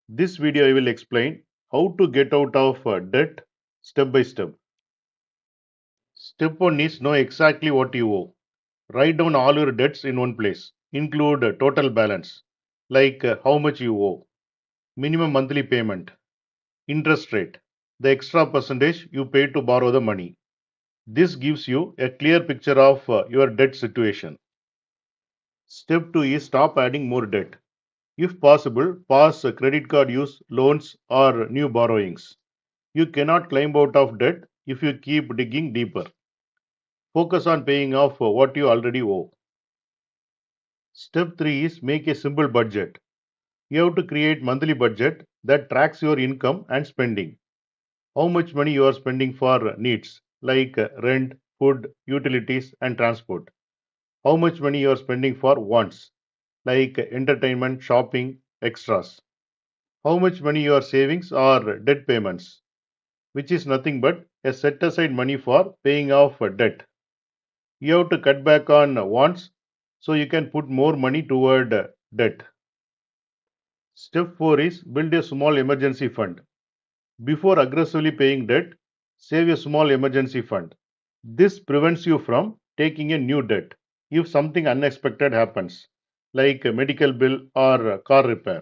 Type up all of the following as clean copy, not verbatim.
This video I will explain how to get out of debt step by step. Step 1 is know exactly what you owe. Write down all your debts in one place. Include total balance, like how much you owe, minimum monthly payment, interest rate, the extra percentage you pay to borrow the money. This gives you a clear picture of your debt situation. Step 2 is stop adding more debt. If possible, pause credit card use, loans, or new borrowings. You cannot climb out of debt if you keep digging deeper. Focus on paying off what you already owe. Step 3 is make a simple budget. You have to create monthly budget that tracks your income and spending. How much money you are spending for needs like rent, food, utilities and transport. How much money you are spending for wants like entertainment, shopping, extras. How much money you are savings or debt payments, which is nothing but a set aside money for paying off debt. You have to cut back on wants so you can put more money toward debt. Step 4 is build a small emergency fund. Before aggressively paying debt, save a small emergency fund. This prevents you from taking a new debt if something unexpected happens, like a medical bill or a car repair.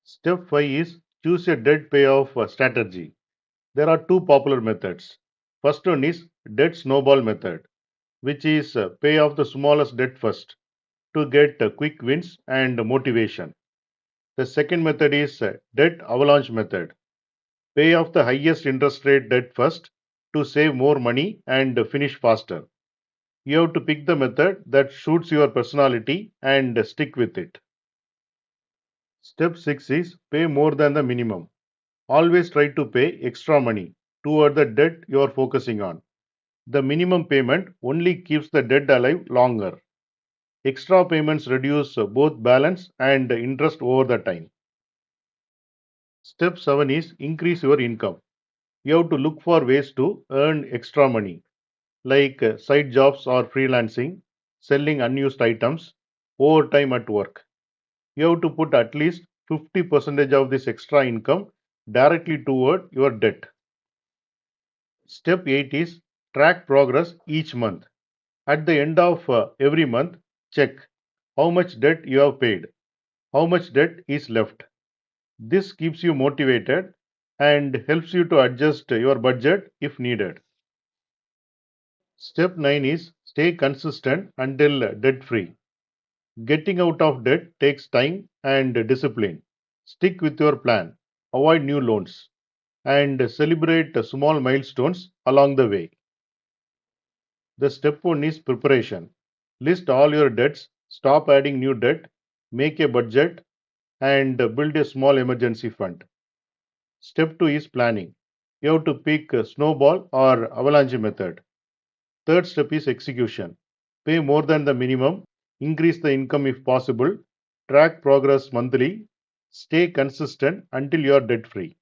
Step 5 is choose a debt payoff strategy. There are two popular methods. First one is debt snowball method, which is pay off the smallest debt first to get quick wins and motivation. The second method is debt avalanche method. Pay off the highest interest rate debt first to save more money and finish faster. You have to pick the method that suits your personality and stick with it. Step 6 is pay more than the minimum. Always try to pay extra money toward the debt you are focusing on. The minimum payment only keeps the debt alive longer. Extra payments reduce both balance and interest over the time. Step 7 is increase your income. You have to look for ways to earn extra money, like side jobs or freelancing, selling unused items, overtime at work. You have to put at least 50% of this extra income directly toward your debt. Step 8 is track progress each month. At the end of every month, check how much debt you have paid, how much debt is left. This keeps you motivated and helps you to adjust your budget if needed. Step 9 is stay consistent until debt free. Getting out of debt takes time and discipline. Stick with your plan, avoid new loans, and celebrate small milestones along the way. The step 1 is preparation. List all your debts, stop adding new debt, make a budget, and build a small emergency fund. Step 2 is planning. You have to pick a snowball or avalanche method. Third step is execution. Pay more than the minimum, increase the income if possible, track progress monthly, stay consistent until you are debt free.